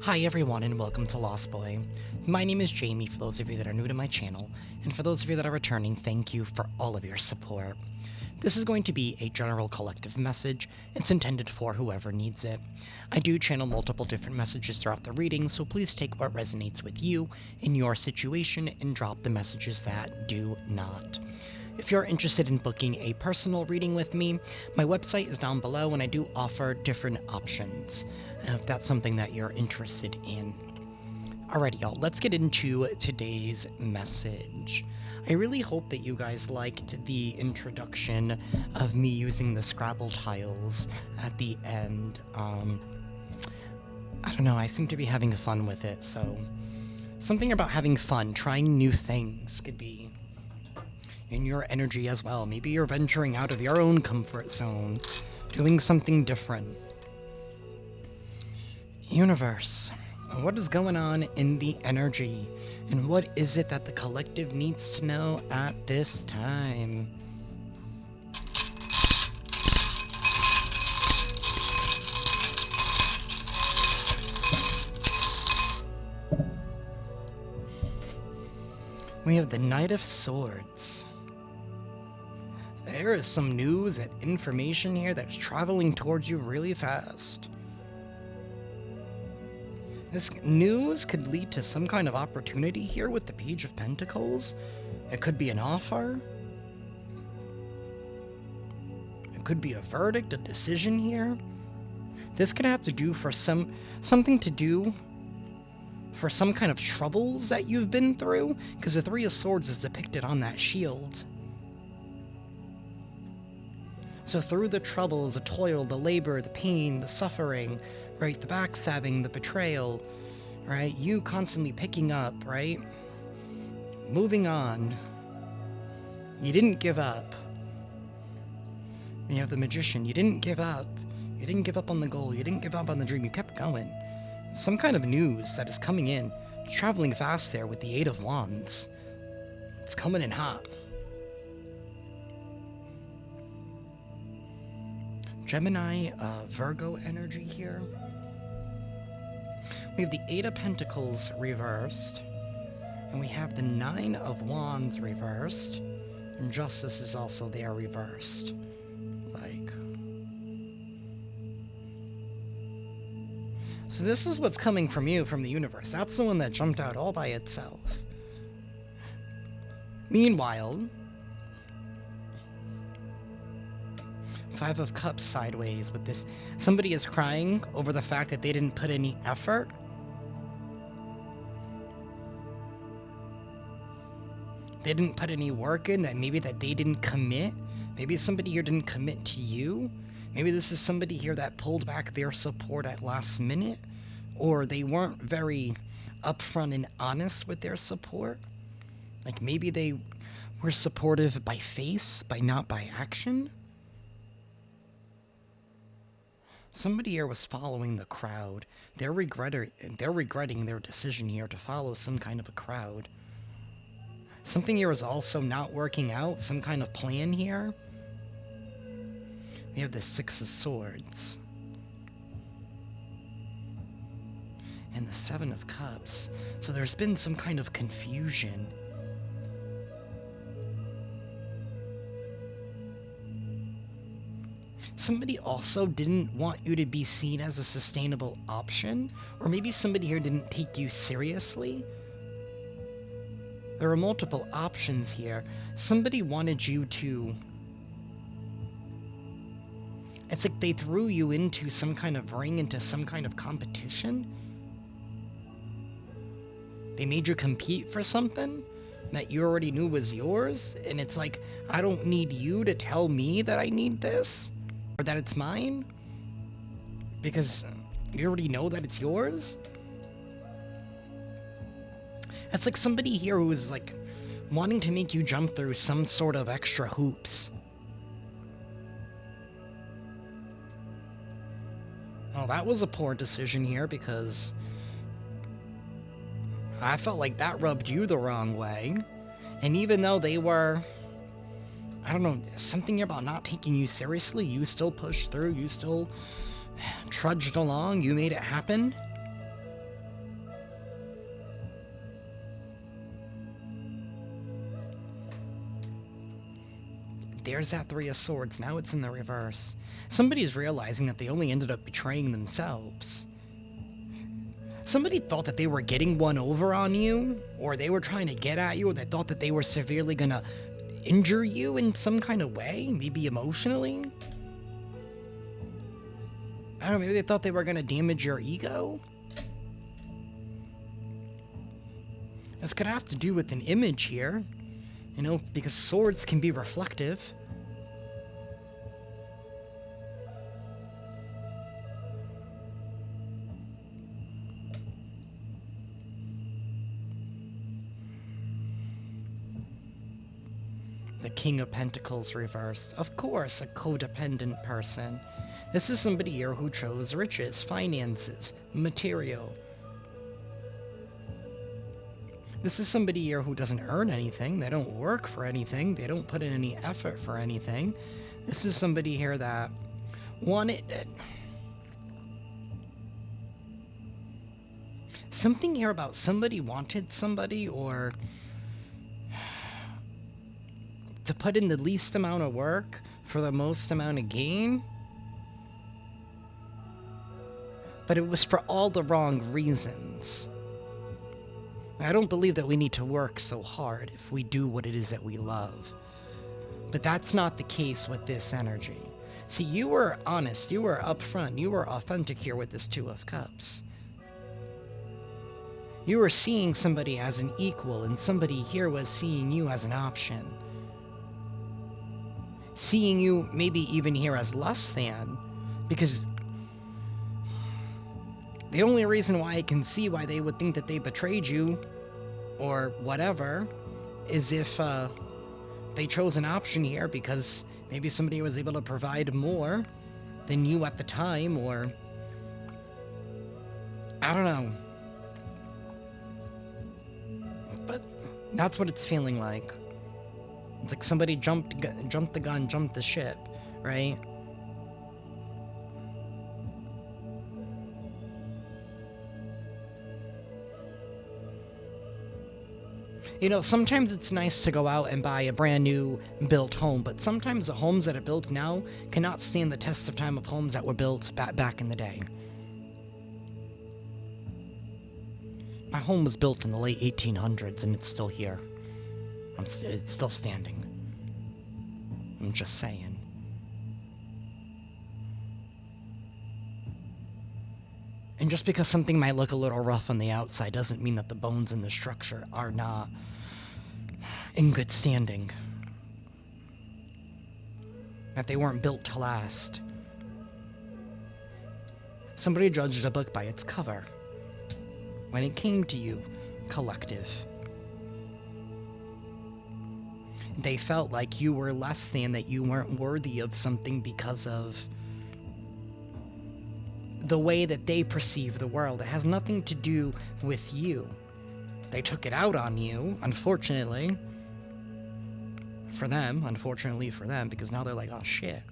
Hi everyone and welcome to Lost Boy. My name is Jamie for those of you that are new to my channel, and for those of you that are returning, thank you for all of your support. This is going to be a general collective message. It's intended for whoever needs it. I do channel multiple different messages throughout the reading, so please take what resonates with you in your situation and drop the messages that do not. If you're interested in booking a personal reading with me, my website is down below and I do offer different options, if that's something that you're interested in. Alrighty y'all, let's get into today's message. I really hope that you guys liked the introduction of me using the Scrabble tiles at the end. I don't know, I seem to be having fun with it, so something about having fun, trying new things could be in your energy as well. Maybe you're venturing out of your own comfort zone, doing something different. Universe, what is going on in the energy? And what is it that the collective needs to know at this time? We have the Knight of Swords. There is some news and information here that's traveling towards you really fast. This news could lead to some kind of opportunity here with the Page of Pentacles. It could be an offer. It could be a verdict, a decision here. This could have to do for something to do for some kind of troubles that you've been through, because the Three of Swords is depicted on that shield. So through the troubles, the toil, the labor, the pain, the suffering, right, the backstabbing, the betrayal, right, you constantly picking up, right, moving on. You didn't give up. You have the Magician. You didn't give up. You didn't give up on the goal. You didn't give up on the dream. You kept going. Some kind of news that is coming in. It's traveling fast there with the Eight of Wands. It's coming in hot. Gemini, Virgo energy here. We have the Eight of Pentacles reversed, and we have the Nine of Wands reversed, and Justice is also there reversed. So this is what's coming from you, from the universe. That's the one that jumped out all by itself. Meanwhile, Five of Cups sideways with this. Somebody is crying over the fact that they didn't put any effort. They didn't put any work in, that maybe that they didn't commit. Maybe somebody here didn't commit to you. Maybe this is somebody here that pulled back their support at last minute, or they weren't very upfront and honest with their support. Like maybe they were supportive by face, not by action. Somebody here was following the crowd. They're regretting their decision here to follow some kind of a crowd. Something here is also not working out, some kind of plan here. We have the Six of Swords. And the Seven of Cups. So there's been some kind of confusion. Somebody also didn't want you to be seen as a sustainable option, or maybe somebody here didn't take you seriously. There are multiple options here. Somebody wanted you to... It's like they threw you into some kind of ring, into some kind of competition. They made you compete for something that you already knew was yours, and it's like, I don't need you to tell me that I need this, or that it's mine, because you already know that it's yours. It's like somebody here who is like wanting to make you jump through some sort of extra hoops. Well, that was a poor decision here, because I felt like that rubbed you the wrong way. And even though they were, I don't know, something about not taking you seriously, you still pushed through, you still trudged along, you made it happen. there's that Three of Swords. Now it's in the reverse. Somebody's realizing that they only ended up betraying themselves. Somebody thought that they were getting one over on you, or they were trying to get at you, or they thought that they were severely gonna injure you in some kind of way, maybe emotionally. I don't know, maybe they thought they were gonna damage your ego. This could have to do with an image here, you know, because swords can be reflective. The King of Pentacles reversed. Of course, a codependent person. This is somebody here who chose riches, finances, material. This is somebody here who doesn't earn anything. They don't work for anything. They don't put in any effort for anything. This is somebody here that wanted something here about somebody wanted somebody, or to put in the least amount of work for the most amount of gain. But it was for all the wrong reasons. I don't believe that we need to work so hard if we do what it is that we love. But that's not the case with this energy. See, you were honest, you were upfront, you were authentic here with this Two of Cups. You were seeing somebody as an equal, and somebody here was seeing you as an option. Seeing you maybe even here as less than, because the only reason why I can see why they would think that they betrayed you, or whatever, is if they chose an option here because maybe somebody was able to provide more than you at the time, or I don't know. But that's what it's feeling like. It's like somebody jumped the gun, jumped the ship, right? You know, sometimes it's nice to go out and buy a brand new built home, but sometimes the homes that are built now cannot stand the test of time of homes that were built back in the day. My home was built in the late 1800s and it's still here. It's still standing. I'm just saying. And just because something might look a little rough on the outside doesn't mean that the bones in the structure are not in good standing. That they weren't built to last. Somebody judged a book by its cover. When it came to you, collective. They felt like you were less than, that you weren't worthy of something because of the way that they perceive the world. It has nothing to do with you. They took it out on you, unfortunately for them, because now they're like, oh shit.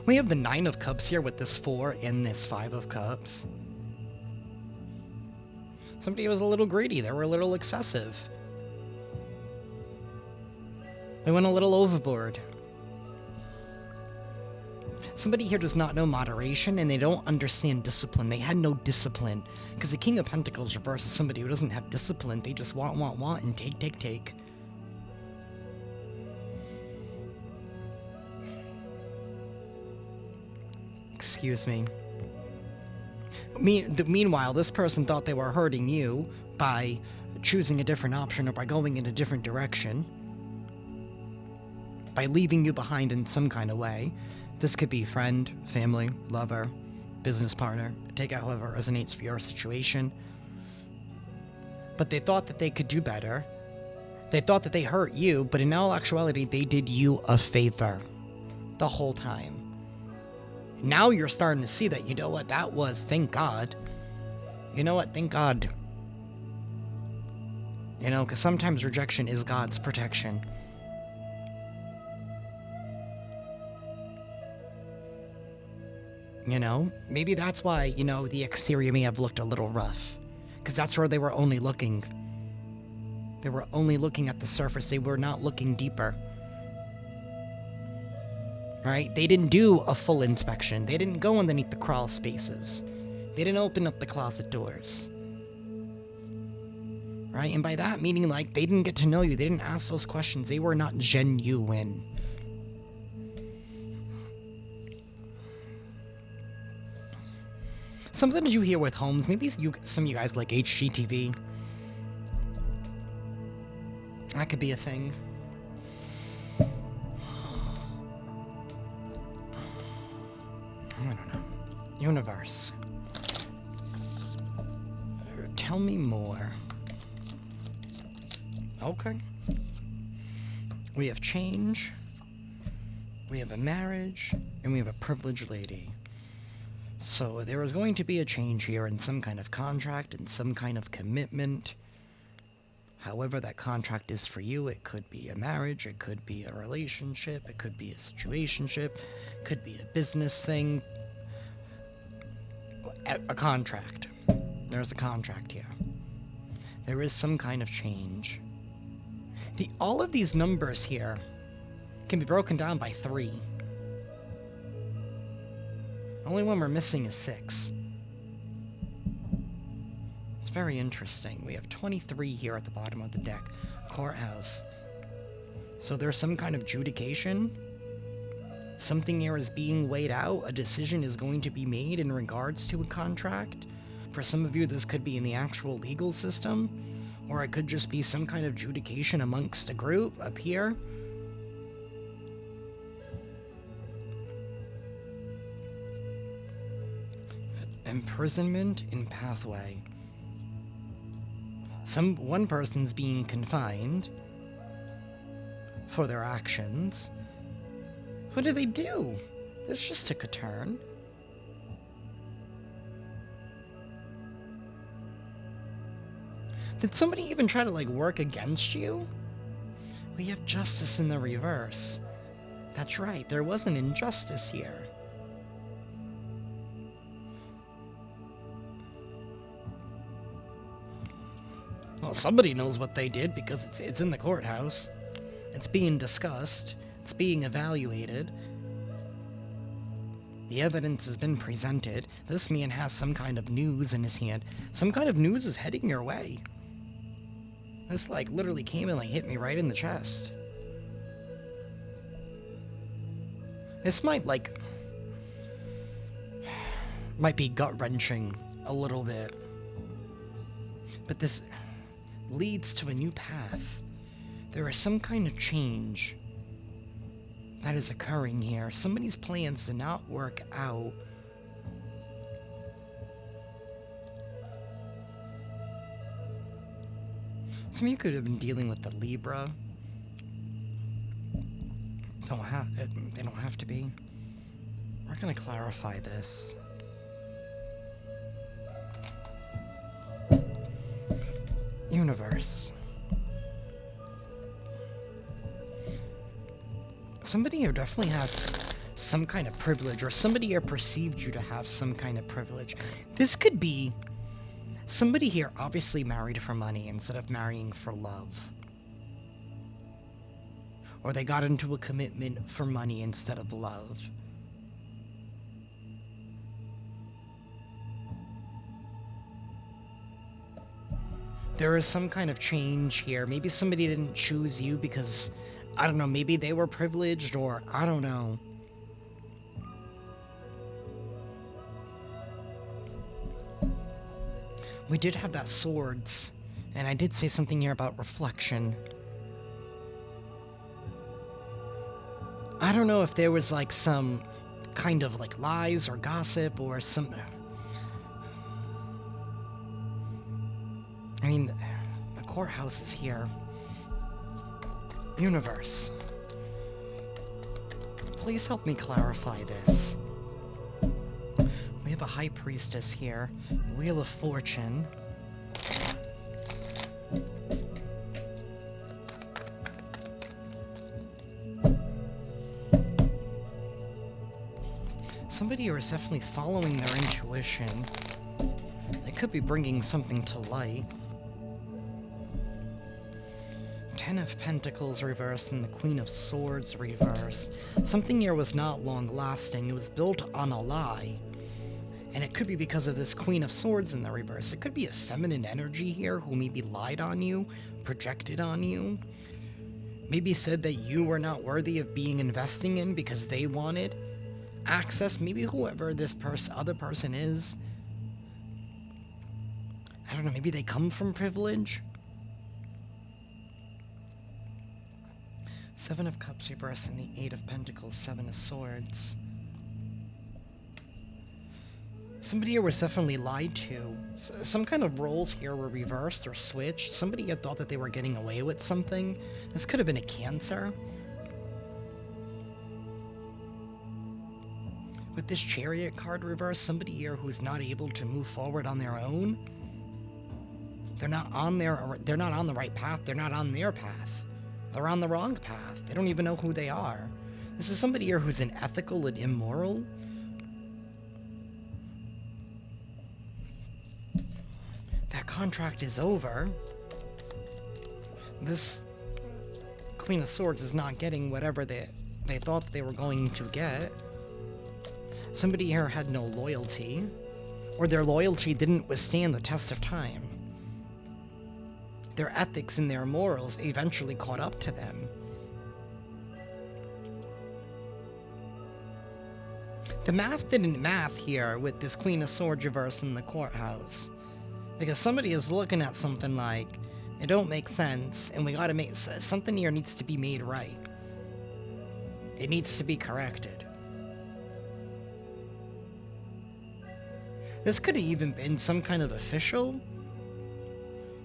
We have the Nine of Cups here with this 4 and this 5 of Cups. Somebody was a little greedy. They were a little excessive. They went a little overboard. Somebody here does not know moderation, and they don't understand discipline. They had no discipline. Because the King of Pentacles reverse is somebody who doesn't have discipline. They just want, and take. Excuse me. Meanwhile, this person thought they were hurting you by choosing a different option or by going in a different direction. By leaving you behind in some kind of way. This could be friend, family, lover, business partner. Take it however it resonates for your situation. But they thought that they could do better. They thought that they hurt you, but in all actuality, they did you a favor the whole time. Now you're starting to see that, you know what, that was, thank God. You know what, thank God. You know, because sometimes rejection is God's protection. You know, maybe that's why, you know, the exterior may have looked a little rough. Because that's where they were only looking. They were only looking at the surface. They were not looking deeper. Right? They didn't do a full inspection. They didn't go underneath the crawl spaces. They didn't open up the closet doors. Right? And by that, meaning like they didn't get to know you. They didn't ask those questions. They were not genuine. Something that you hear with homes, maybe some of you guys like HGTV. That could be a thing. I don't know. Universe. Tell me more. Okay. We have change. We have a marriage. And we have a privileged lady. So there is going to be a change here in some kind of contract and some kind of commitment. However that contract is for you, it could be a marriage, it could be a relationship, it could be a situationship, it could be a business thing. A contract. There's a contract here. There is some kind of change. All of these numbers here can be broken down by 3. Only one we're missing is 6. It's very interesting. We have 23 here at the bottom of the deck. Courthouse. So there's some kind of adjudication. Something here is being weighed out. A decision is going to be made in regards to a contract. For some of you, this could be in the actual legal system. Or it could just be some kind of adjudication amongst a group up here. Imprisonment in pathway. One person's being confined for their actions. What do they do? This just took a turn. Did somebody even try to, like, work against you? We have justice in the reverse. That's right, there was an injustice here. Well, somebody knows what they did because it's in the courthouse. It's being discussed. It's being evaluated. The evidence has been presented. This man has some kind of news in his hand. Some kind of news is heading your way. This, like, literally came and, like, hit me right in the chest. This might be gut-wrenching a little bit. But this leads to a new path. There is some kind of change that is occurring here. Somebody's plans did not work out. Some of you could have been dealing with the Libra. They don't have to be. We're gonna clarify this. Universe. Somebody here definitely has some kind of privilege, or somebody here perceived you to have some kind of privilege. This could be somebody here obviously married for money instead of marrying for love. Or they got into a commitment for money instead of love. There is some kind of change here. Maybe somebody didn't choose you because, I don't know, maybe they were privileged, or I don't know. We did have that swords, and I did say something here about reflection. I don't know if there was, like, some kind of, like, lies or gossip or some... I mean, the courthouse is here. Universe. Please help me clarify this. We have a high priestess here. Wheel of Fortune. Somebody here is definitely following their intuition. They could be bringing something to light. 10 of Pentacles reversed and the Queen of Swords reversed. Something here was not long-lasting. It was built on a lie. And it could be because of this Queen of Swords in the reverse. It could be a feminine energy here who maybe lied on you, projected on you. Maybe said that you were not worthy of being investing in because they wanted access. Maybe whoever this other person is. I don't know, maybe they come from privilege? 7 of Cups reversed and the 8 of Pentacles, 7 of Swords. Somebody here was definitely lied to. Some kind of roles here were reversed or switched. Somebody here thought that they were getting away with something. This could have been a Cancer. With this Chariot card reversed, somebody here who's not able to move forward on their own. They're not on the right path. They're not on their path. They're on the wrong path. They don't even know who they are. This is somebody here who's unethical and immoral. That contract is over. This Queen of Swords is not getting whatever they thought they were going to get. Somebody here had no loyalty, or their loyalty didn't withstand the test of time. Their ethics and their morals eventually caught up to them. The math didn't math here with this Queen of Swords reverse in the courthouse. Because somebody is looking at something like, it don't make sense, and we gotta make something here needs to be made right. It needs to be corrected. This could have even been some kind of official.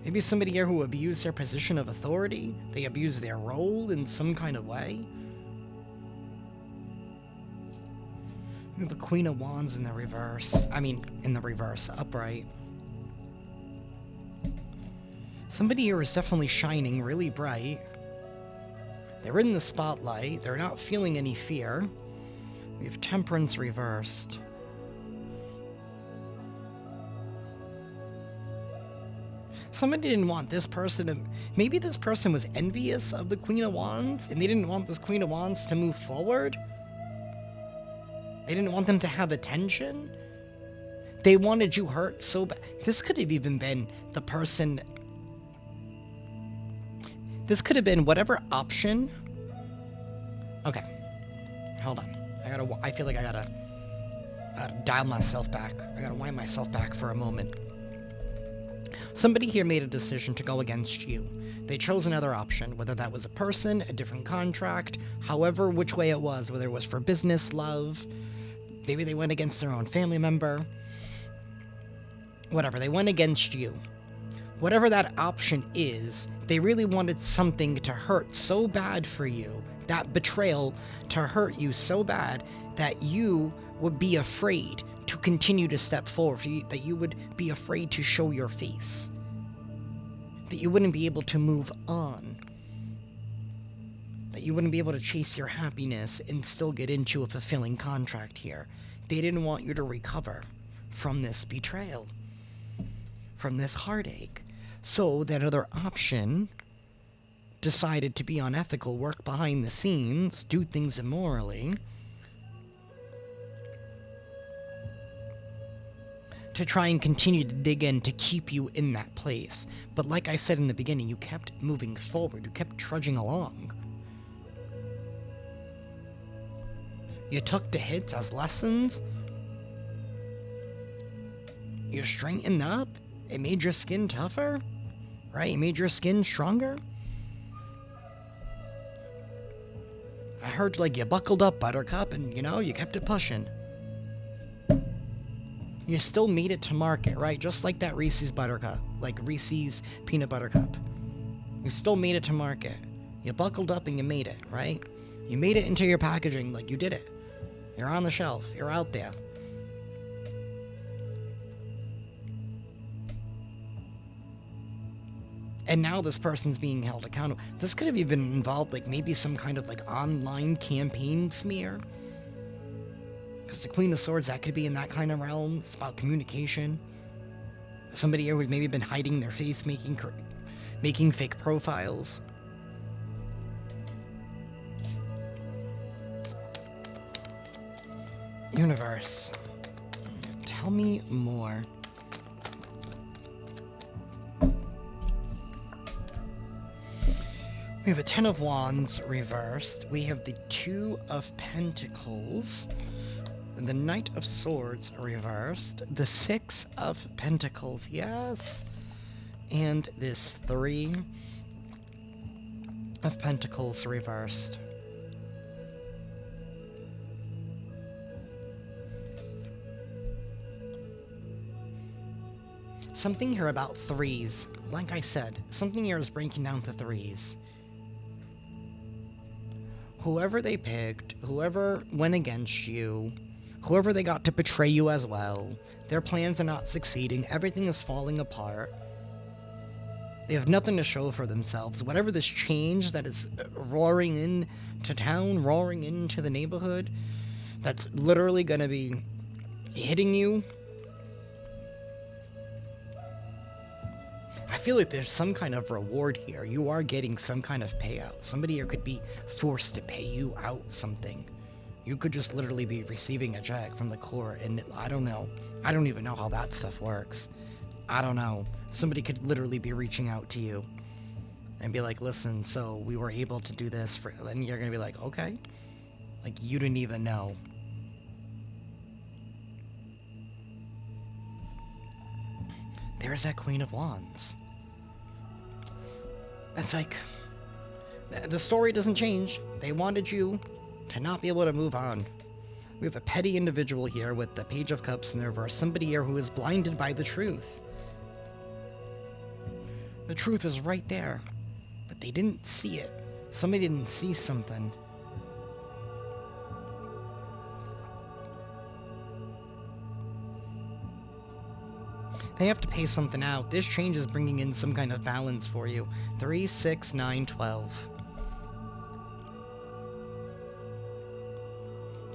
Maybe somebody here who abused their position of authority. They abused their role in some kind of way. We have a Queen of Wands in the reverse. In the reverse, upright. Somebody here is definitely shining really bright. They're in the spotlight. They're not feeling any fear. We have Temperance reversed. Somebody didn't want this person to... Maybe this person was envious of the Queen of Wands, and they didn't want this Queen of Wands to move forward. They didn't want them to have attention. They wanted you hurt so bad. This could have even been the person... This could have been whatever option... Okay. Hold on. I feel like I gotta dial myself back. I gotta wind myself back for a moment. Somebody here made a decision to go against you. They chose another option, whether that was a person, a different contract, however, which way it was, whether it was for business, love, maybe they went against their own family member, whatever, they went against you. Whatever that option is, they really wanted something to hurt so bad for you, that betrayal to hurt you so bad that you would be afraid to continue to step forward, that you would be afraid to show your face, that you wouldn't be able to move on, that you wouldn't be able to chase your happiness and still get into a fulfilling contract here. They didn't want you to recover from this betrayal, from this heartache. So that other option decided to be unethical, work behind the scenes, do things immorally, to try and continue to dig in to keep you in that place. But like I said in the beginning, you kept moving forward, you kept trudging along. You took the hits as lessons. You straightened up. It made your skin tougher, right? It made your skin stronger. I heard like you buckled up, Buttercup, and you kept it pushing. You still made it to market, right? Just like that Reese's Buttercup, like Reese's Peanut Butter Cup. You still made it to market. You buckled up and you made it, right? You made it into your packaging, like you did it. You're on the shelf. You're out there. And now this person's being held accountable. This could have even involved like maybe some kind of like online campaign smear. Because the Queen of Swords, that could be in that kind of realm. It's about communication. Somebody who's maybe been hiding their face, making fake profiles. Universe, tell me more. We have a Ten of Wands reversed. We have the Two of Pentacles. The Knight of Swords reversed. The Six of Pentacles, yes. And this Three of Pentacles reversed. Something here about threes. Like I said, something here is breaking down to threes. Whoever they picked, whoever went against you, whoever they got to betray you as well, their plans are not succeeding, everything is falling apart. They have nothing to show for themselves. Whatever this change that is roaring into town, roaring into the neighborhood, that's literally gonna be hitting you. I feel like there's some kind of reward here. You are getting some kind of payout. Somebody here could be forced to pay you out something. You could just literally be receiving a check from the court, and I don't know. I don't even know how that stuff works. I don't know. Somebody could literally be reaching out to you and be like, listen, so we were able to do this for, and you're gonna be like, okay. Like, you didn't even know. There's that Queen of Wands. It's like, the story doesn't change. They wanted you to not be able to move on. We have a petty individual here with the Page of Cups in the reverse. Somebody here who is blinded by the truth. The truth is right there, but they didn't see it. Somebody didn't see something. They have to pay something out. This change is bringing in some kind of balance for you. 3, 6, 9, 12.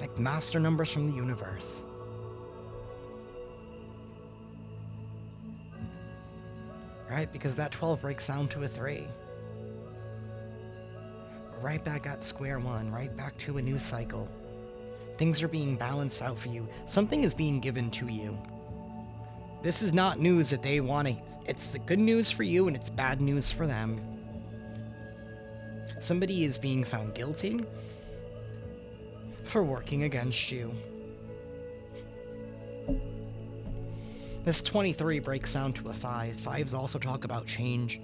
Like master numbers from the universe. Right? Because that 12 breaks down to a 3. Right back at square one. Right back to a new cycle. Things are being balanced out for you. Something is being given to you. This is not news that they want to... It's the good news for you, and it's bad news for them. Somebody is being found guilty for working against you. This 23 breaks down to a 5. 5s also talk about change.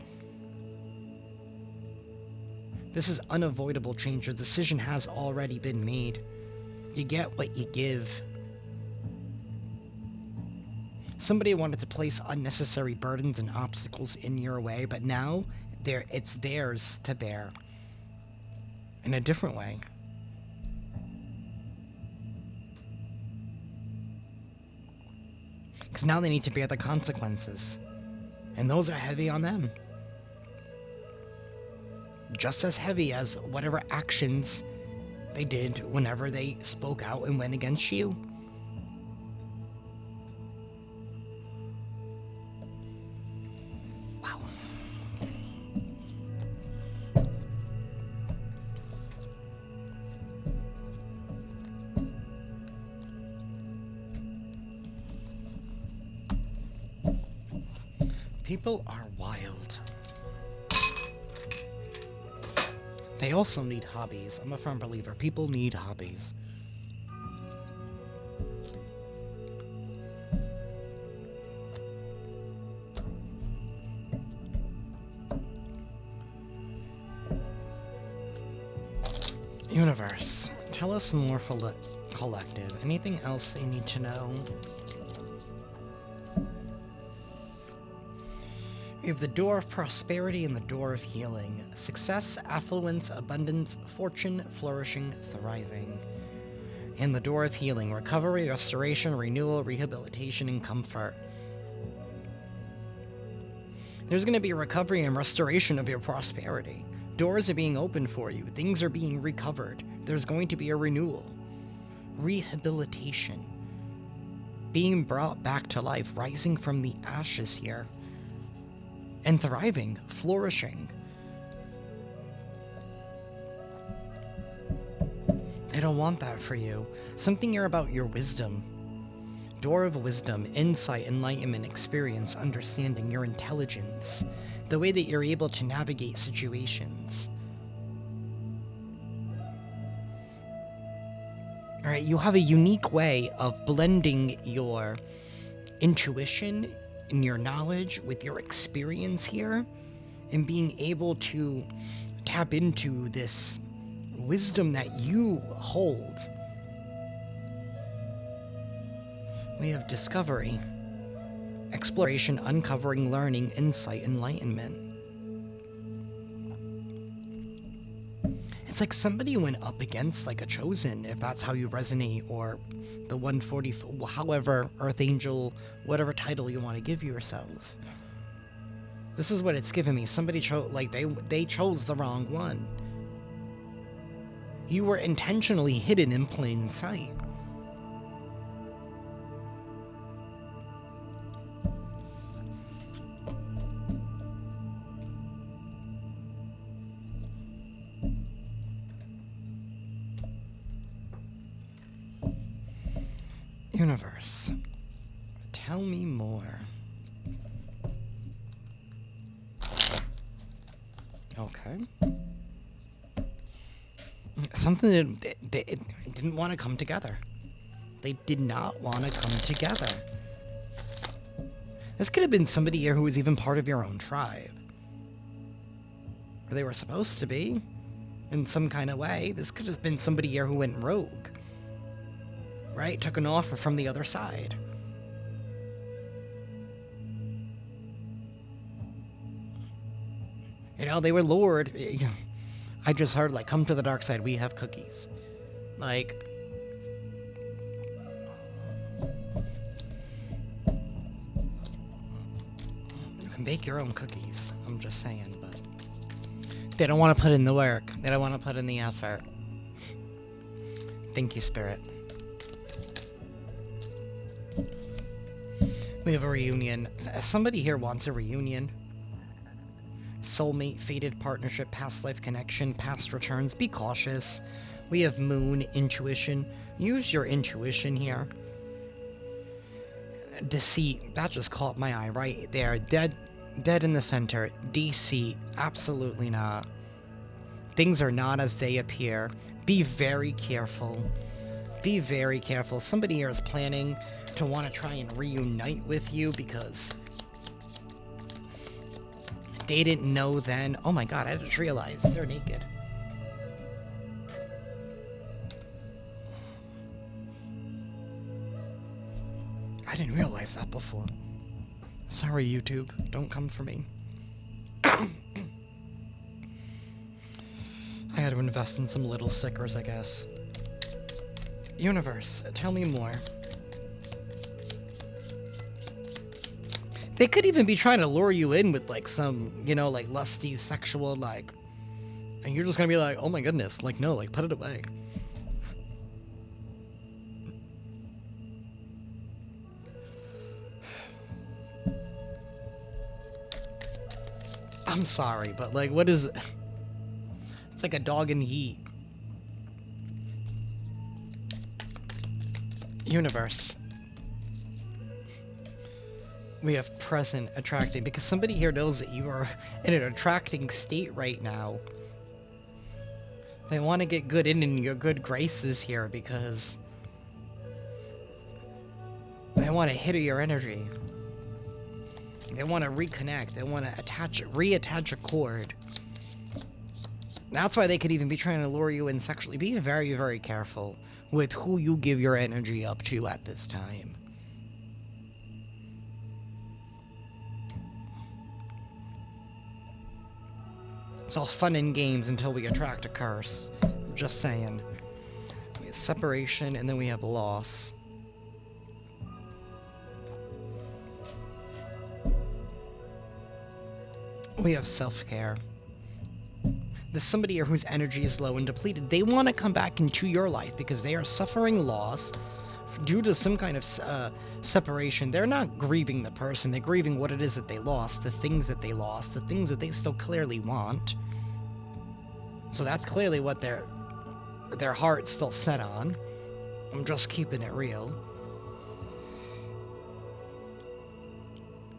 This is unavoidable change. Your decision has already been made. You get what you give. Somebody wanted to place unnecessary burdens and obstacles in your way, but now it's theirs to bear. In a different way. Because now they need to bear the consequences. And those are heavy on them. Just as heavy as whatever actions they did whenever they spoke out and went against you. Wow. People are wild. They also need hobbies. I'm a firm believer. People need hobbies. Universe, tell us more for the collective. Anything else they need to know? We have the door of prosperity and the door of healing. Success, affluence, abundance, fortune, flourishing, thriving. And the door of healing. Recovery, restoration, renewal, rehabilitation, and comfort. There's going to be a recovery and restoration of your prosperity. Doors are being opened for you. Things are being recovered. There's going to be a renewal. rehabilitation, being brought back to life, rising from the ashes here, and thriving, flourishing. They don't want that for you. Something here about your wisdom. Door of wisdom, insight, enlightenment, experience, understanding, your intelligence, the way that you're able to navigate situations. Alright, you have a unique way of blending your intuition and your knowledge with your experience here, and being able to tap into this wisdom that you hold. We have discovery, exploration, uncovering, learning, insight, enlightenment. It's like somebody went up against like a chosen, if that's how you resonate, or the 140, however, Earth Angel, whatever title you want to give yourself. This is what it's given me. Somebody chose, like they chose the wrong one. You were intentionally hidden in plain sight. Universe, tell me more. Okay. Something that it didn't want to come together. They did not want to come together. This could have been somebody here who was even part of your own tribe. Or they were supposed to be, in some kind of way. This could have been somebody here who went rogue. Right? Took an offer from the other side. You know, they were lured. I just heard, like, come to the dark side, we have cookies. Like, you can bake your own cookies. I'm just saying, but they don't want to put in the work. They don't want to put in the effort. Thank you, Spirit. We have a reunion. Somebody here wants a reunion. Soulmate, fated partnership, past life connection, past returns. Be cautious. We have moon, intuition. Use your intuition here. Deceit. That just caught my eye right there. Dead in the center. Deceit. Absolutely not. Things are not as they appear. Be very careful. Be very careful. Somebody here is planning to want to try and reunite with you because they didn't know then. Oh my god, I just realized they're naked. I didn't realize that before. Sorry, YouTube. Don't come for me. I had to invest in some little stickers, I guess. Universe, tell me more. They could even be trying to lure you in with, like, some, you know, like, lusty, sexual, like... And you're just gonna be like, oh my goodness, like, no, like, put it away. I'm sorry, but, like, what is it? It's like a dog in heat. Universe. We have present attracting, because somebody here knows that you are in an attracting state right now. They want to get good in your good graces here because they want to hit your energy. They want to reconnect. They want to reattach a cord. That's why they could even be trying to lure you in sexually. Be very, very careful with who you give your energy up to at this time. It's all fun and games until we attract a curse. I'm just saying. We have separation, and then we have loss. We have self-care. There's somebody here whose energy is low and depleted. They want to come back into your life because they are suffering loss due to some kind of separation. They're not grieving the person. They're grieving what it is that they lost, the things that they lost, the things that they still clearly want. So that's clearly what their heart's still set on. I'm just keeping it real.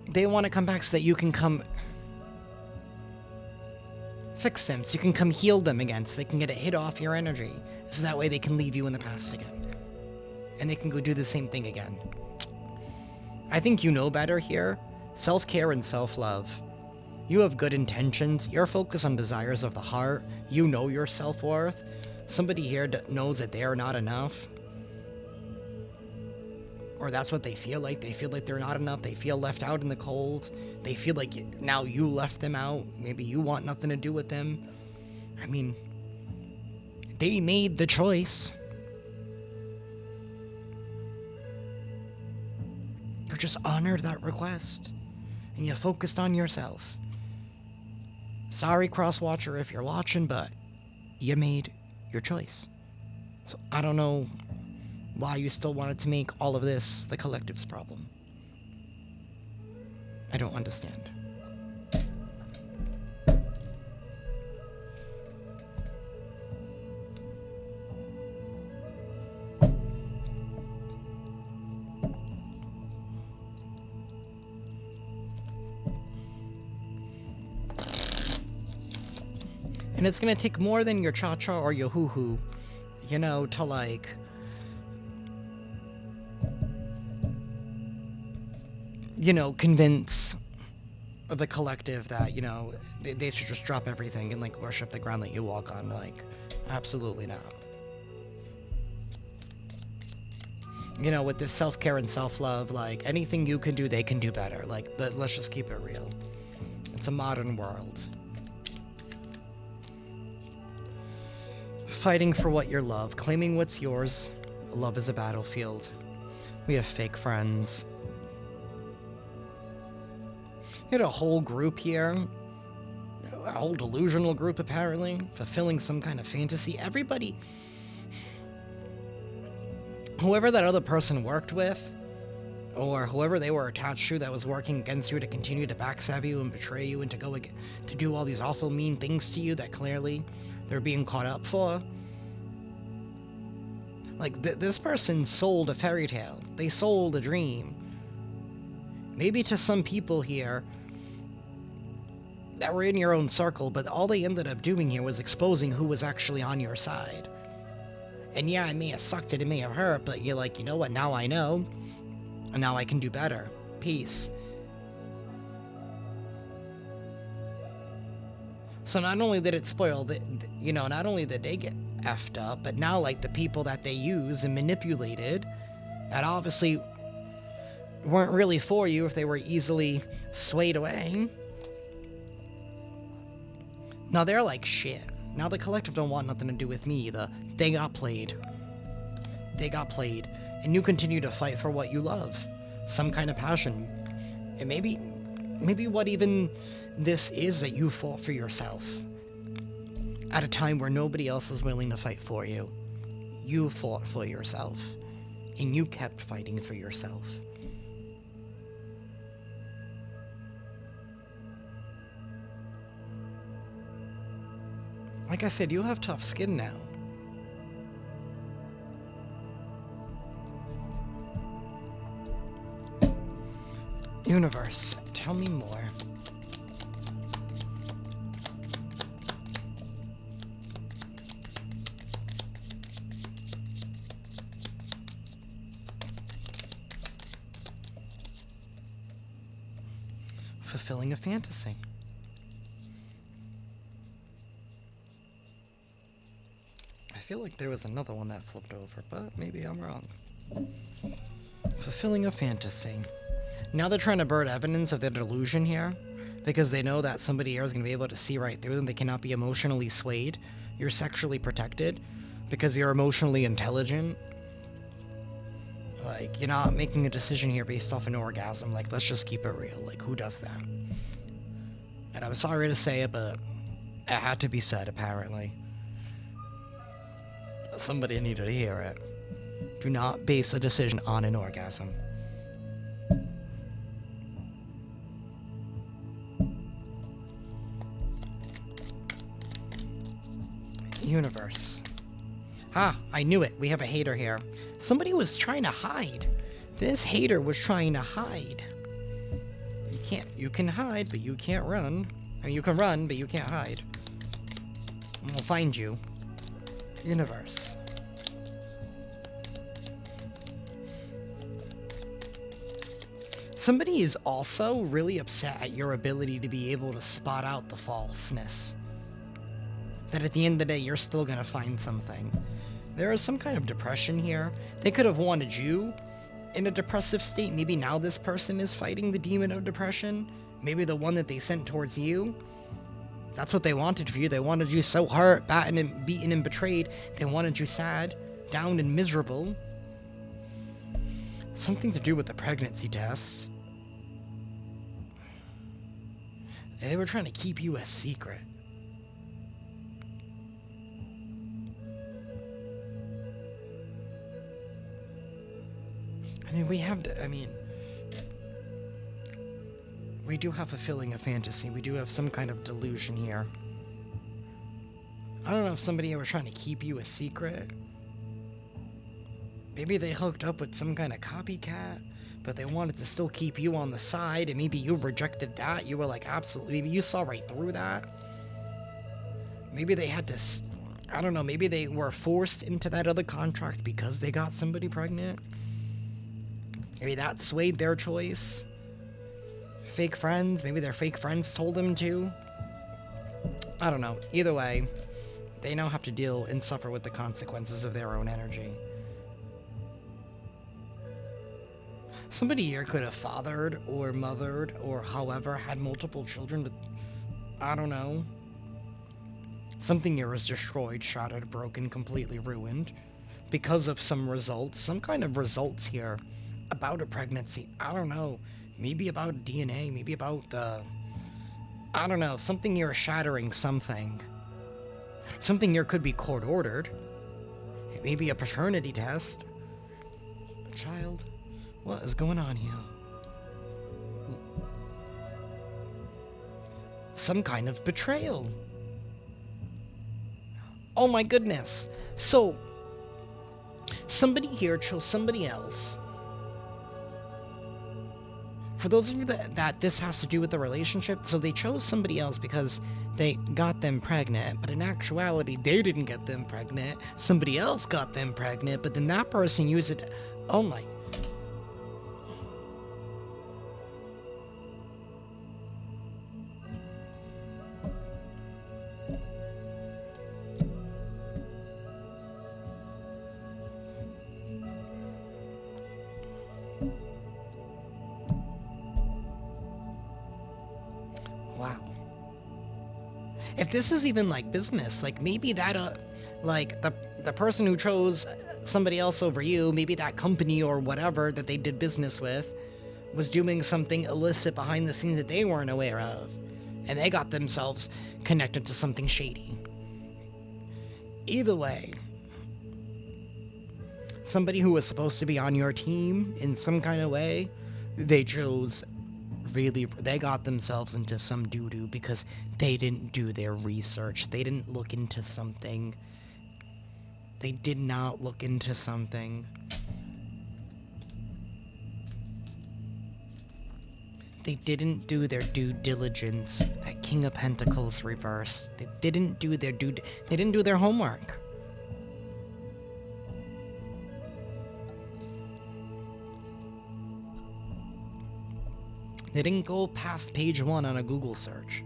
They want to come back so that you can come fix them, so you can come heal them again, so they can get a hit off your energy, so that way they can leave you in the past again. And they can go do the same thing again. I think you know better here. Self-care and self-love. You have good intentions. You're focused on desires of the heart. You know your self-worth. Somebody here knows that they are not enough. Or that's what they feel like. They feel like they're not enough. They feel left out in the cold. They feel like now you left them out. Maybe you want nothing to do with them. I mean, they made the choice. You just honored that request. And you focused on yourself. Sorry, Crosswatcher, if you're watching, but you made your choice. So I don't know why you still wanted to make all of this the collective's problem. I don't understand. And it's gonna take more than your cha-cha or your hoo-hoo, you know, to like convince the collective that, they should just drop everything and, like, worship the ground that you walk on. Like, absolutely not. With this self-care and self-love, like, anything you can do, they can do better. Like, let's just keep it real. It's a modern world. Fighting for what you love, claiming what's yours. Love is a battlefield. We have fake friends. You had a whole group here, a whole delusional group apparently, fulfilling some kind of fantasy. Everybody, whoever that other person worked with, or whoever they were attached to that was working against you to continue to backstab you and betray you and to do all these awful mean things to you that clearly they're being caught up for. Like, this person sold a fairy tale. They sold a dream. Maybe to some people here that were in your own circle, but all they ended up doing here was exposing who was actually on your side. And yeah, it may have sucked it may have hurt, but you're like, you know what, now I know, and now I can do better. Peace. So not only did it spoil, not only did they get effed up, but now, like, the people that they use and manipulated, that obviously weren't really for you if they were easily swayed away. Now they're like, shit. Now the collective don't want nothing to do with me either. They got played. They got played. And you continue to fight for what you love. Some kind of passion. And maybe what even this is that you fought for yourself. At a time where nobody else is willing to fight for you. You fought for yourself. And you kept fighting for yourself. Like I said, you have tough skin now. Universe, tell me more. Fulfilling a fantasy. I feel like there was another one that flipped over, but maybe I'm wrong. Fulfilling a fantasy. Now they're trying to burn evidence of their delusion here, because they know that somebody here is going to be able to see right through them. They cannot be emotionally swayed. You're sexually protected, because you're emotionally intelligent. Like, you're not making a decision here based off an orgasm. Like, let's just keep it real. Like, who does that? And I'm sorry to say it, but It had to be said, apparently. Somebody needed to hear it. Do not base a decision on an orgasm. Universe. Ah, I knew it. We have a hater here. Somebody was trying to hide. This hater was trying to hide. You can hide, but you can't run. I mean, you can run, but you can't hide. We'll find you. Universe. Somebody is also really upset at your ability to be able to spot out the falseness. That at the end of the day, you're still gonna find something. There is some kind of depression here. They could have wanted you in a depressive state. Maybe now this person is fighting the demon of depression. Maybe the one that they sent towards you. That's what they wanted for you. They wanted you so hurt, beaten, and betrayed. They wanted you sad, down, and miserable. Something to do with the pregnancy tests. They were trying to keep you a secret. I mean, we do have a feeling of fantasy. We do have some kind of delusion here. I don't know if somebody was trying to keep you a secret. Maybe they hooked up with some kind of copycat, but they wanted to still keep you on the side, and maybe you rejected that. You were like, absolutely. Maybe you saw right through that. Maybe they had to, I don't know, maybe they were forced into that other contract because they got somebody pregnant. Maybe that swayed their choice. Fake friends, maybe their fake friends told them to. I don't know. Either way, they now have to deal and suffer with the consequences of their own energy. Somebody here could have fathered or mothered or however had multiple children, but I don't know. Something here is destroyed, shattered, broken, completely ruined because of some results, some kind of results here about a pregnancy. I don't know. Maybe about DNA, maybe about I don't know, something here shattering something. Something here could be court ordered. Maybe a paternity test. A child. What is going on here? Some kind of betrayal. Oh my goodness. So, somebody here chose somebody else. For those of you that this has to do with the relationship, so they chose somebody else because they got them pregnant, but in actuality, they didn't get them pregnant. Somebody else got them pregnant, but then that person used it. Oh my. Wow. If this is even like business, like maybe that, like the person who chose somebody else over you, maybe that company or whatever that they did business with was doing something illicit behind the scenes that they weren't aware of, and they got themselves connected to something shady. Either way, somebody who was supposed to be on your team in some kind of way, they got themselves into some doo-doo because they didn't do their research. They didn't look into something. They did not look into something. They didn't do their due diligence. That King of Pentacles reverse. They didn't do their homework. They didn't go past page 1 on a Google search.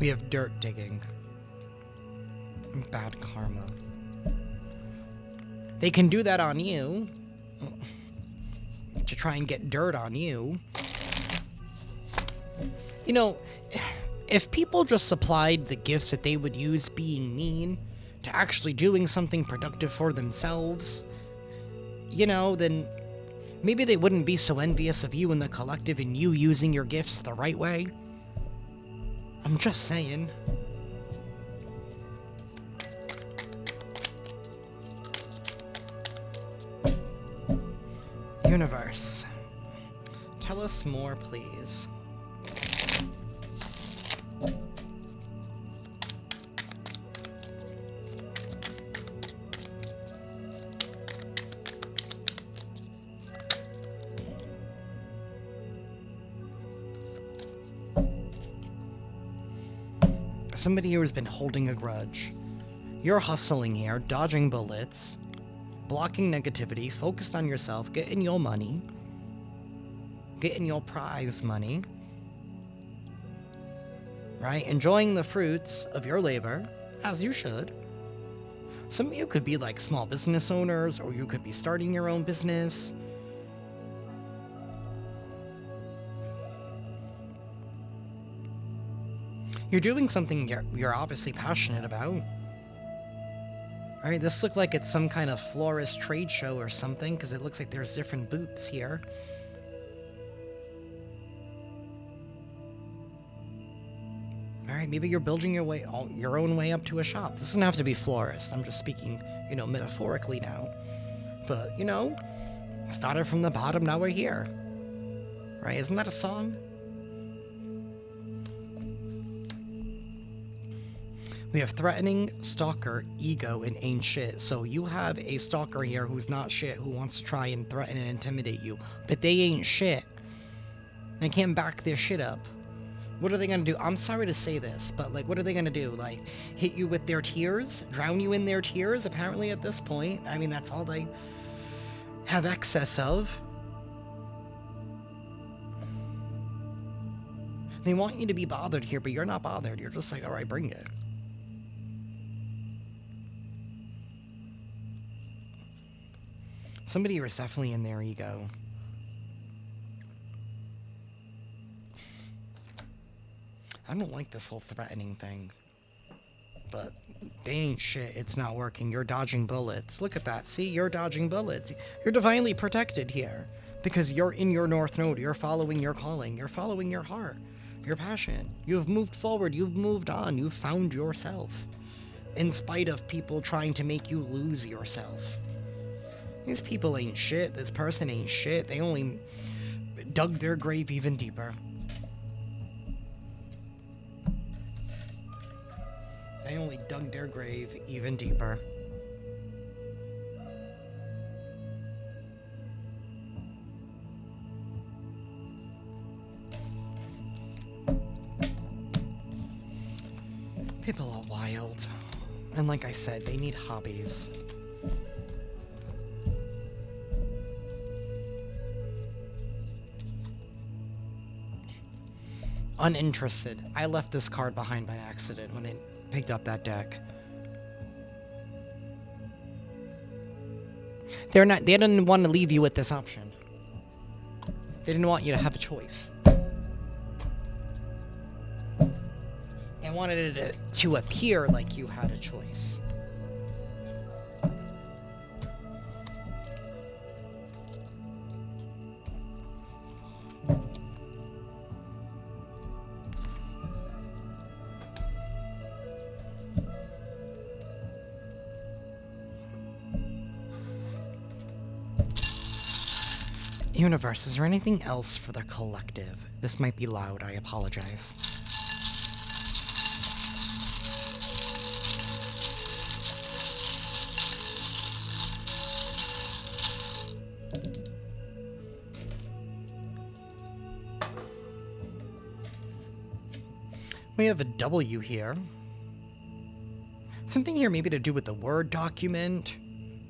We have dirt digging. Bad karma. They can do that on you. To try and get dirt on you. You know, if people just supplied the gifts that they would use being mean to actually doing something productive for themselves, you know, then Maybe they wouldn't be so envious of you and the collective and you using your gifts the right way. I'm just saying. Universe, tell us more, please. Somebody here has been holding a grudge. You're hustling here, dodging bullets, blocking negativity, focused on yourself, getting your money, getting your prize money, right? Enjoying the fruits of your labor, as you should. Some of you could be like small business owners, or you could be starting your own business. You're doing something you're obviously passionate about. Alright, this looks like it's some kind of florist trade show or something, because it looks like there's different booths here. Alright, maybe you're building your own way up to a shop. This doesn't have to be florist. I'm just speaking, metaphorically now. But, started from the bottom, now we're here. Right, isn't that a song? We have threatening, stalker, ego, and ain't shit. So you have a stalker here who's not shit, who wants to try and threaten and intimidate you. But they ain't shit. They can't back their shit up. What are they gonna do? I'm sorry to say this, but, what are they gonna do? Hit you with their tears? Drown you in their tears, apparently, at this point? I mean, that's all they have excess of. They want you to be bothered here, but you're not bothered. You're just like, alright, bring it. Somebody here is definitely in their ego. I don't like this whole threatening thing. But they ain't shit. It's not working. You're dodging bullets. Look at that. See? You're dodging bullets. You're divinely protected here. Because you're in your North Node. You're following your calling. You're following your heart. Your passion. You've moved forward. You've moved on. You've found yourself. In spite of people trying to make you lose yourself. These people ain't shit. This person ain't shit. They only dug their grave even deeper. They only dug their grave even deeper. People are wild. And like I said, they need hobbies. Uninterested. I left this card behind by accident when I picked up that deck. They didn't want to leave you with this option. They didn't want you to have a choice. They wanted it to appear like you had a choice. Universe, is there anything else for the collective? This might be loud, I apologize. We have a W here. Something here maybe to do with the Word document.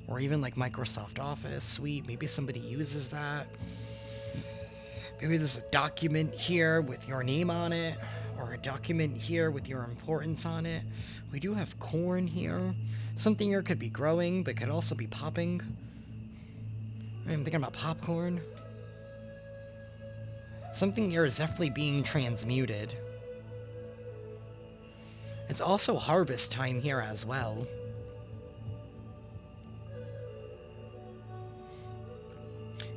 Or even like Microsoft Office Suite. Maybe somebody uses that. Maybe there's a document here with your name on it. Or a document here with your importance on it. We do have corn here. Something here could be growing, but could also be popping. I'm thinking about popcorn. Something here is definitely being transmuted. It's also harvest time here as well.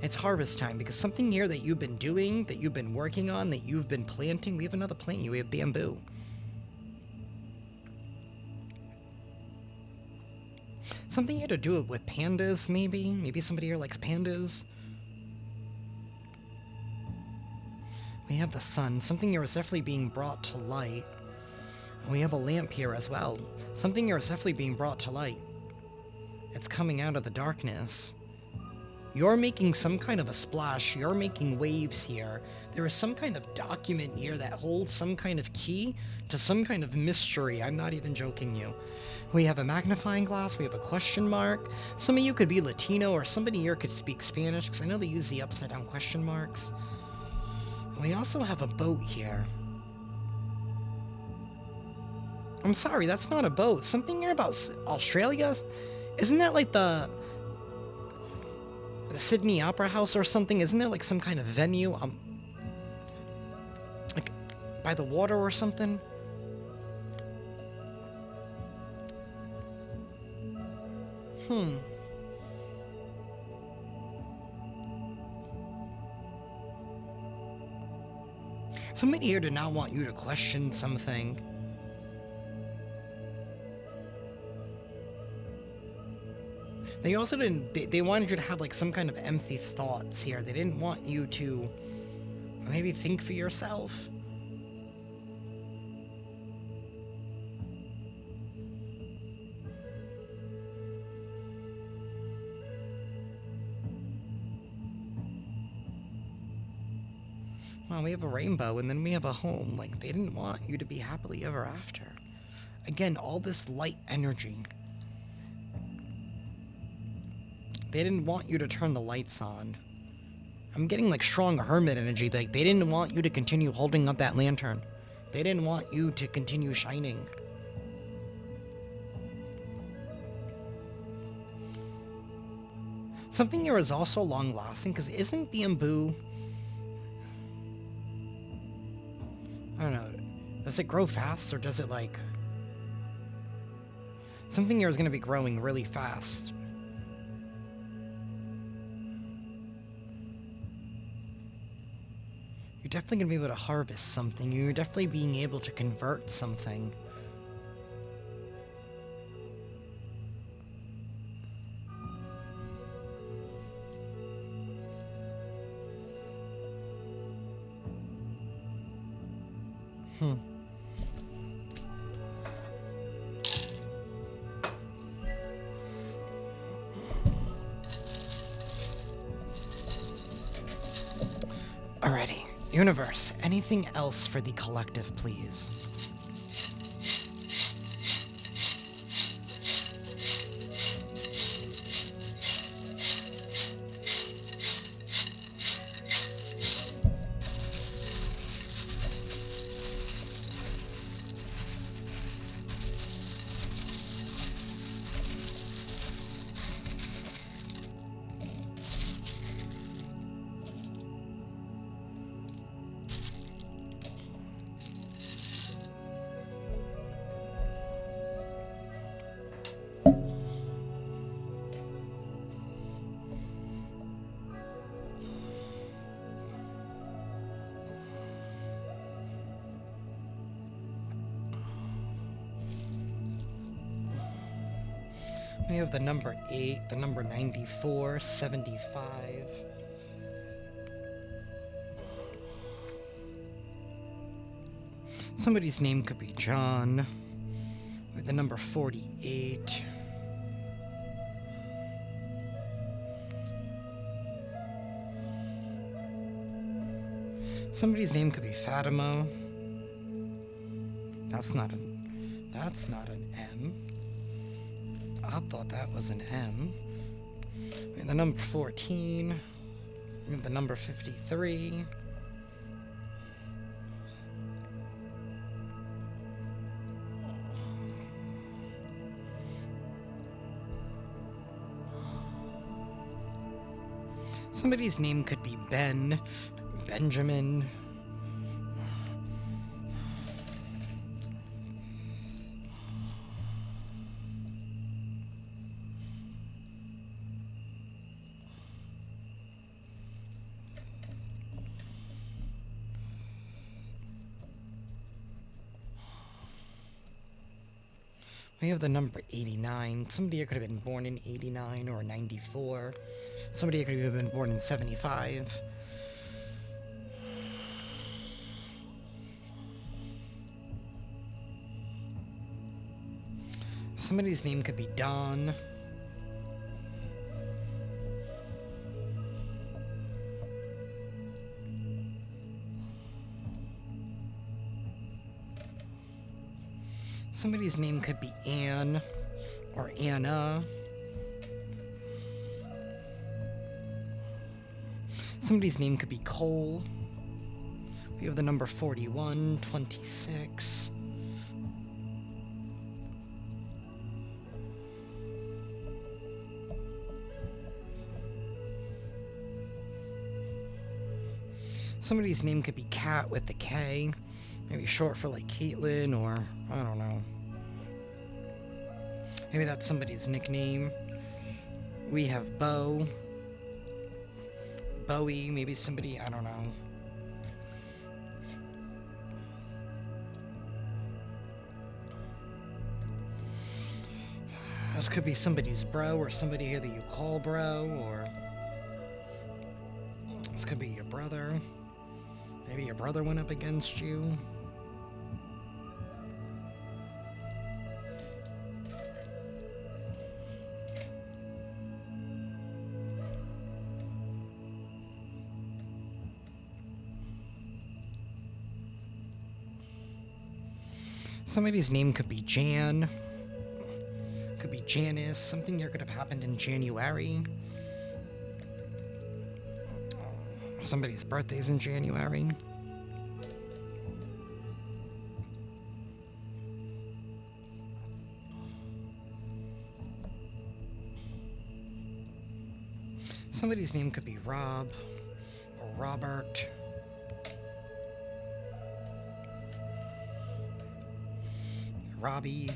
It's harvest time because something here that you've been doing, that you've been working on, that you've been planting. We have another plant. We have bamboo. Something here to do with pandas, maybe? Maybe somebody here likes pandas? We have the sun. Something here is definitely being brought to light. And we have a lamp here as well. Something here is definitely being brought to light. It's coming out of the darkness. You're making some kind of a splash. You're making waves here. There is some kind of document here that holds some kind of key to some kind of mystery. I'm not even joking you. We have a magnifying glass. We have a question mark. Some of you could be Latino, or somebody here could speak Spanish, because I know they use the upside down question marks. We also have a boat here. I'm sorry, that's not a boat. Something here about Australia? Isn't that like the Sydney Opera House or something? Isn't there like some kind of venue? Like by the water or something? Somebody here did not want you to question something. They also didn't, they wanted you to have like some kind of empty thoughts here. They didn't want you to maybe think for yourself. Well, we have a rainbow and then we have a home. Like, they didn't want you to be happily ever after. Again, all this light energy. They didn't want you to turn the lights on. I'm getting like strong hermit energy. Like, they didn't want you to continue holding up that lantern. They didn't want you to continue shining. Something here is also long-lasting, because isn't bamboo... I don't know. Does it grow fast, or does it, like... Something here is going to be growing really fast. You're definitely going to be able to harvest something. You're definitely being able to convert something. Alrighty. Universe, anything else for the collective, please? We have the number 8, the number 94, 75. Somebody's name could be John. We have the number 48. Somebody's name could be Fatima. That's not an M. I thought that was an M. We have the number 14. We have the number 53. Somebody's name could be Ben, Benjamin. We have the number 89. Somebody here could have been born in 89 or 94. Somebody here could have been born in 75. Somebody's name could be Don. Somebody's name could be Anne or Anna. Somebody's name could be Cole. We have the number 41, 26. Somebody's name could be Kat with the K. Maybe short for like Caitlin, or I don't know. Maybe that's somebody's nickname. We have Bo. Bowie, maybe somebody, I don't know. This could be somebody's bro, or somebody here that you call bro, or this could be your brother. Maybe your brother went up against you. Somebody's name could be Jan. Could be Janice. Something here could have happened in January. Somebody's birthday's in January. Somebody's name could be Rob or Robert. Robbie.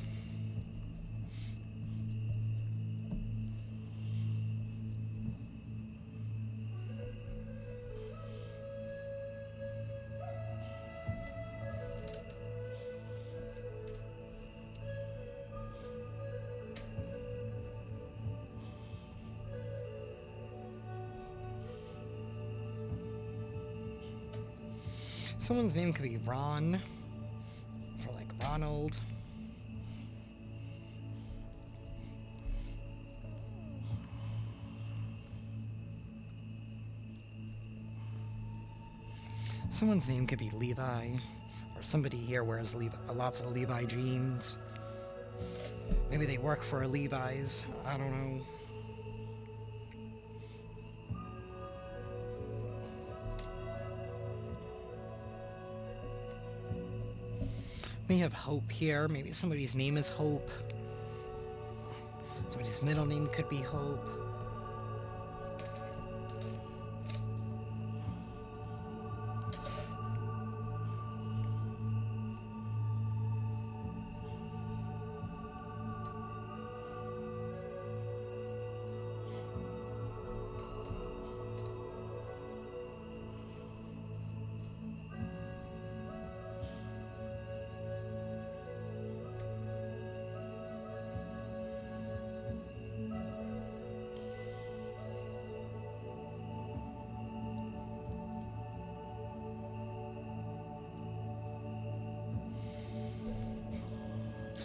Someone's name could be Ron, for like Ronald. Someone's name could be Levi, or somebody here wears lots of Levi jeans. Maybe they work for a Levi's, I don't know. We have Hope here. Maybe somebody's name is Hope. Somebody's middle name could be Hope.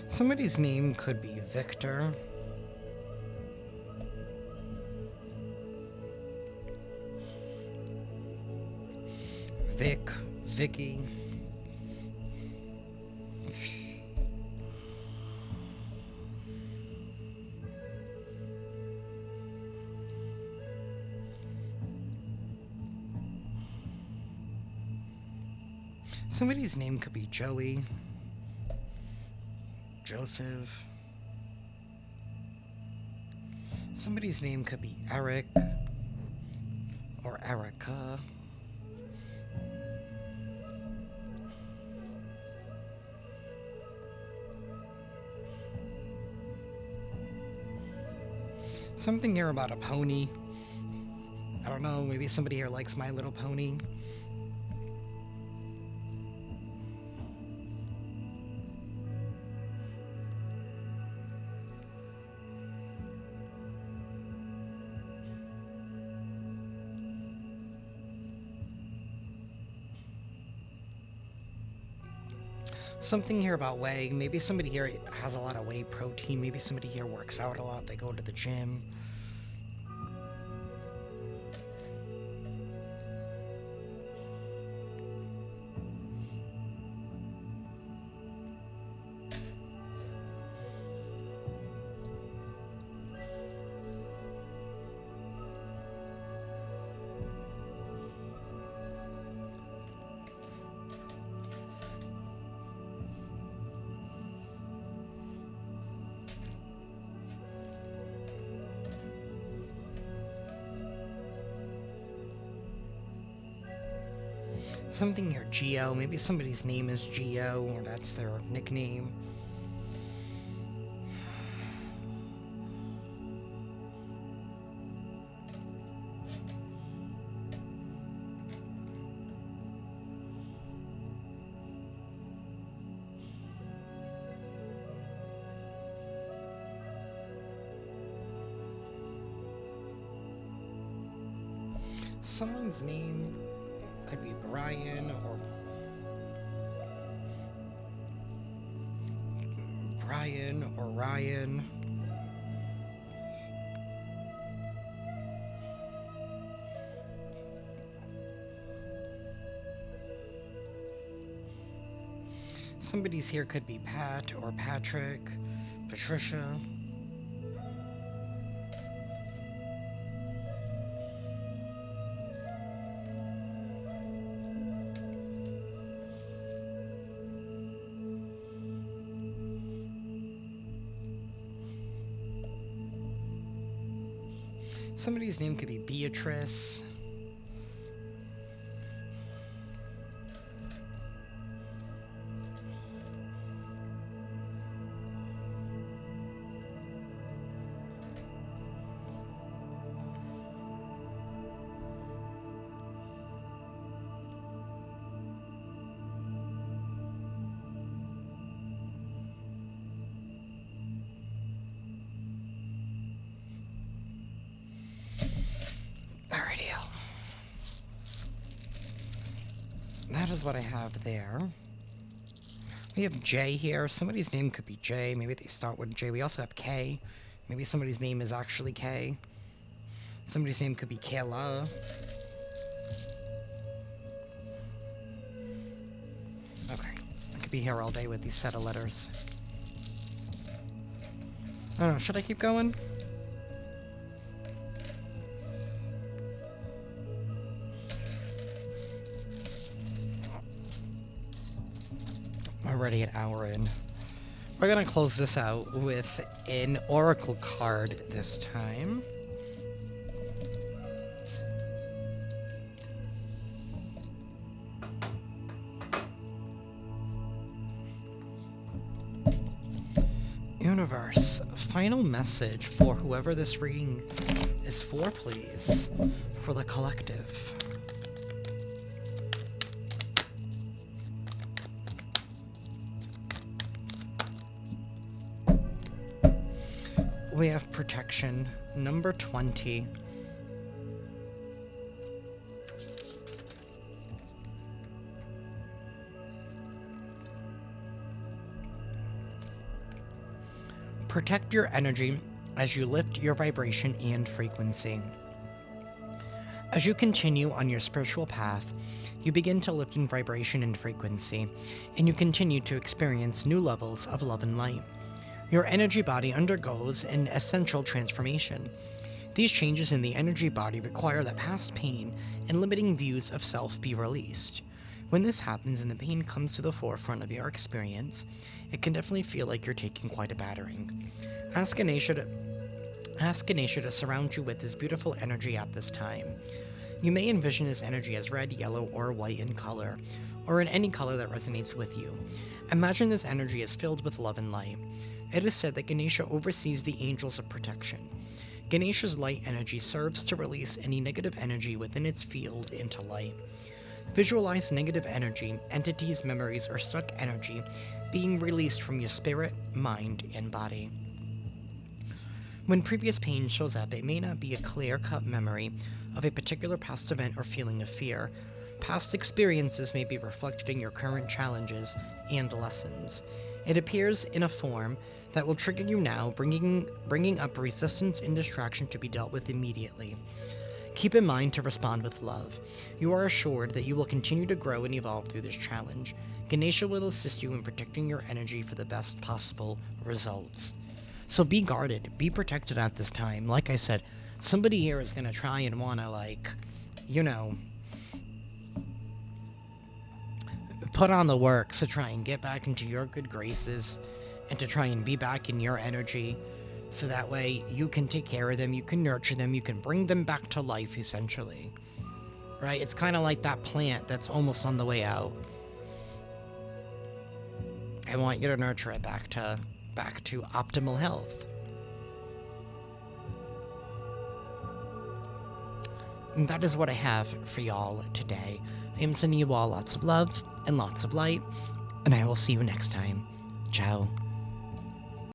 Somebody's name could be Victor. Vic, Vicky. Somebody's name could be Joey. Joseph. Somebody's name could be Eric or Erica. Something here about a pony. I don't know, maybe somebody here likes My Little Pony. Something here about whey. Maybe somebody here has a lot of whey protein. Maybe somebody here works out a lot. They go to the gym. Something here, Geo. Maybe somebody's name is Geo, or that's their nickname. Someone's name could be Brian or Ryan. Somebody's here could be Pat or Patrick, Patricia. Somebody's name could be Beatrice. That is what I have there. We have J here. Somebody's name could be J. Maybe they start with J. We also have K. Maybe somebody's name is actually K. Somebody's name could be Kayla. Okay. I could be here all day with these set of letters. I don't know. Should I keep going? Already an hour in. We're gonna close this out with an oracle card this time. Universe, final message for whoever this reading is for, please. For the collective. We have protection, number 20. Protect your energy as you lift your vibration and frequency. As you continue on your spiritual path, you begin to lift in vibration and frequency, and you continue to experience new levels of love and light. Your energy body undergoes an essential transformation. These changes in the energy body require that past pain and limiting views of self be released. When this happens and the pain comes to the forefront of your experience, it can definitely feel like you're taking quite a battering. Ask Ganesha to surround you with this beautiful energy at this time. You may envision this energy as red, yellow, or white in color, or in any color that resonates with you. Imagine this energy is filled with love and light. It is said that Ganesha oversees the angels of protection. Ganesha's light energy serves to release any negative energy within its field into light. Visualize negative energy, entities, memories, or stuck energy being released from your spirit, mind, and body. When previous pain shows up, it may not be a clear-cut memory of a particular past event or feeling of fear. Past experiences may be reflected in your current challenges and lessons. It appears in a form that will trigger you now, bringing up resistance and distraction to be dealt with immediately. Keep in mind to respond with love. You are assured that you will continue to grow and evolve through this challenge. Ganesha will assist you in protecting your energy for the best possible results. So be guarded, be protected at this time. Like I said, somebody here is going to try and want to, put on the work to try and get back into your good graces and to try and be back in your energy. So that way you can take care of them, you can nurture them, you can bring them back to life, essentially. Right? It's kind of like that plant that's almost on the way out. I want you to nurture it back to optimal health. And that is what I have for y'all today. I am sending you all lots of love and lots of light, and I will see you next time. Ciao.